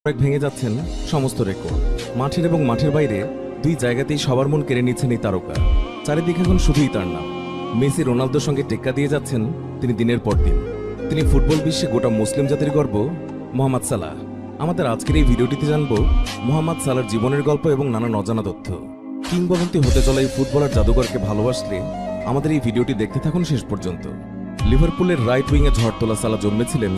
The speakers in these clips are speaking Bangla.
ভেঙে যাচ্ছেন সমস্ত রেকর্ড। মাঠের এবং মাঠের বাইরে দুই জায়গাতেই সবার মন কেড়ে নিচ্ছেন এই তারকা। চারিদিকে এখন শুধুই তার নাম। মেসি রোনালদোর সঙ্গে টেক্কা দিয়ে যাচ্ছেন তিনি দিনের পর দিন। তিনি ফুটবল বিশ্বে গোটা মুসলিম জাতির গর্ব মোহাম্মদ সালাহ। আমাদের আজকের এই ভিডিওটিতে জানব মোহাম্মদ সালাহর জীবনের গল্প এবং নানান অজানা তথ্য। কিংবদন্তি হতে চলা এই ফুটবলার জাদুকরকে ভালোবাসলে আমাদের এই ভিডিওটি দেখতে থাকুন শেষ পর্যন্ত। লিভারপুলের রাইট উইংয়ে ঝড় তোলা সালাহ জন্মেছিলেন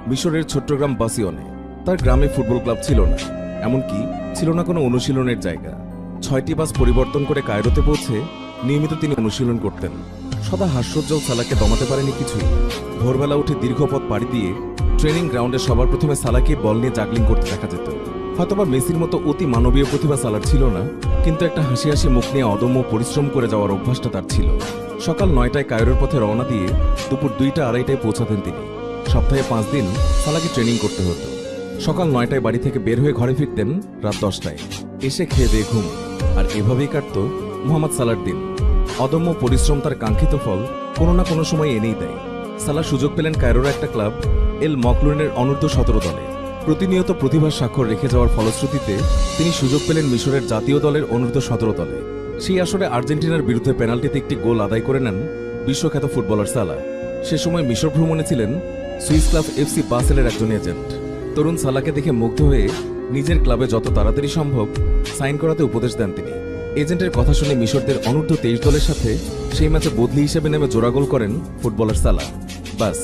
মিশরের ছোট্ট গ্রাম বাসিয়নে। তার গ্রামে ফুটবল ক্লাব ছিল না, এমনকি ছিল না কোনো অনুশীলনের জায়গা। 6টি বাস পরিবর্তন করে কায়রোতে পৌঁছে নিয়মিত তিনি অনুশীলন করতেন। সদা হাস্যোজ্জ্বল সালাহকে দমাতে পারেনি কিছুই। ভোরবেলা উঠে দীর্ঘ পথ পাড়ি দিয়ে ট্রেনিং গ্রাউন্ডে সবার প্রথমে সালাহকে বল নিয়ে জাগলিং করতে দেখা যেত। হয়তোবা মেসির মতো অতি মানবীয় প্রতিভা সালাহর ছিল না, কিন্তু একটা হাসি হাসি মুখ নিয়ে অদম্য পরিশ্রম করে যাওয়ার অভ্যাসটা তার ছিল। সকাল 9টায় কায়রোর পথে রওনা দিয়ে দুপুর 2টা 2:30টায় পৌঁছাতেন তিনি। সপ্তাহে 5 দিন সালাহকে ট্রেনিং করতে হতো। সকাল 9টায় বাড়ি থেকে বের হয়ে ঘরে ফিরতেন রাত 10টায়। এসে খেয়ে দিয়ে ঘুম, আর এভাবেই কাটত মোহাম্মদ সালাহর দিন। অদম্য পরিশ্রম তার কাঙ্ক্ষিত ফল কোনো না কোনো সময় এনেই দেয়। সালাহ সুযোগ পেলেন কায়রোর একটা ক্লাব এল মকলুনের অনূর্ধ্ব-17 দলে। প্রতিনিয়ত প্রতিভার স্বাক্ষর রেখে যাওয়ার ফলশ্রুতিতে তিনি সুযোগ পেলেন মিশরের জাতীয় দলের অনূর্ধ্ব-17 দলে। সেই আসরে আর্জেন্টিনার বিরুদ্ধে পেনাল্টিতে একটি গোল আদায় করে নেন বিশ্বখ্যাত ফুটবলার সালাহ। সে সময় মিশর ভ্রমণে ছিলেন সুইস ক্লাব FC বাসেলের একজন এজেন্ট। তরুণ সালাহকে দেখে মুগ্ধ হয়ে নিজের ক্লাবে যত তাড়াতাড়ি সম্ভব সাইন করাতে উপদেশ দেন তিনি। এজেন্টের কথা শুনে মিশরদের অনূর্ধ্ব-23 দলের সাথে সেই ম্যাচে বদলি হিসেবে নেমে জোড়া গোল করেন ফুটবলার সালাহ। বাস,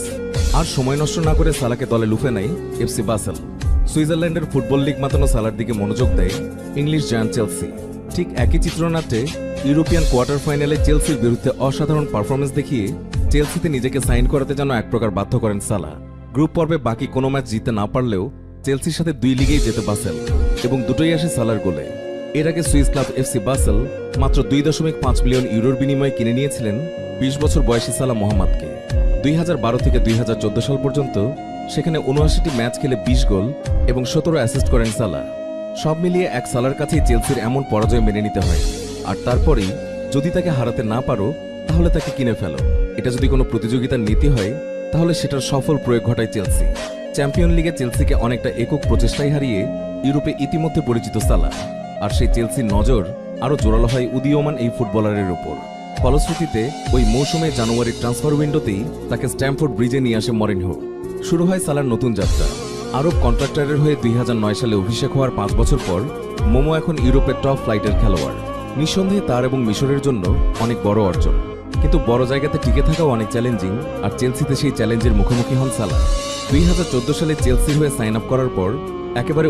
আর সময় নষ্ট না করে সালাহকে দলে লুফে নেয় FC বাসেল। সুইজারল্যান্ডের ফুটবল লিগ মাতানো সালাহর দিকে মনোযোগ দেয় ইংলিশ জায়ান্ট চেলসি। ঠিক একই চিত্রনাট্যে ইউরোপিয়ান কোয়ার্টার ফাইনালে চেলসির বিরুদ্ধে অসাধারণ পারফরমেন্স দেখিয়ে চেলসিতে নিজেকে সাইন করাতে যেন এক প্রকার বাধ্য করেন সালাহ। গ্রুপ পর্বে বাকি কোনো ম্যাচ জিতে না পারলেও চেলসির সাথে 2 লিগেই যেতে বাসেল, এবং দুটোই আসে সালাহর গোলে। এর আগে সুইস ক্লাব FC বাসেল মাত্র 2.5 মিলিয়ন ইউরোর বিনিময়ে কিনে নিয়েছিলেন 20 বছর বয়সী সালাহ মোহাম্মদকে। 2012 থেকে 2014 সাল পর্যন্ত সেখানে 79টি ম্যাচ খেলে 20 গোল এবং 17 অ্যাসিস্ট করেন সালাহ। সব মিলিয়ে এক সালাহর কাছেই চেলসির এমন পরাজয় মেনে নিতে হয়। আর তারপরেই যদি তাকে হারাতে না পারো তাহলে তাকে কিনে ফেলো। এটা যদি কোনো প্রতিযোগিতার নীতি হয় তাহলে সেটার সফল প্রয়োগ ঘটায় চেলসি। চ্যাম্পিয়ন লিগে চেলসিকে অনেকটা একক প্রচেষ্টায় হারিয়ে ইউরোপে ইতিমধ্যে পরিচিত সালাহ। আর সেই চেলসির নজর আরও জোরালো হয় উদীয়মান এই ফুটবলারের উপর। ফলশ্রুতিতে ওই মৌসুমে জানুয়ারির ট্রান্সফার উইন্ডোতেই তাকে স্ট্যামফোর্ড ব্রিজে নিয়ে আসে মরিনহো। শুরু হয় সালাহর নতুন যাত্রা। আরব কন্ট্রাক্টরের হয়ে 2009 সালে অভিষেক হওয়ার 5 বছর পর মোমো এখন ইউরোপের টপ ফ্লাইটের খেলোয়াড়। নিঃসন্দেহে তার এবং মিশরের জন্য অনেক বড় অর্জন, কিন্তু বড় জায়গাতে টিকে থাকাও অনেক চ্যালেঞ্জিং। আর চেলসিতে সেই চ্যালেঞ্জের মুখোমুখি হন সালাহ। 2014 সালে চেলসির হয়ে সাইন আপ করার পর একেবারে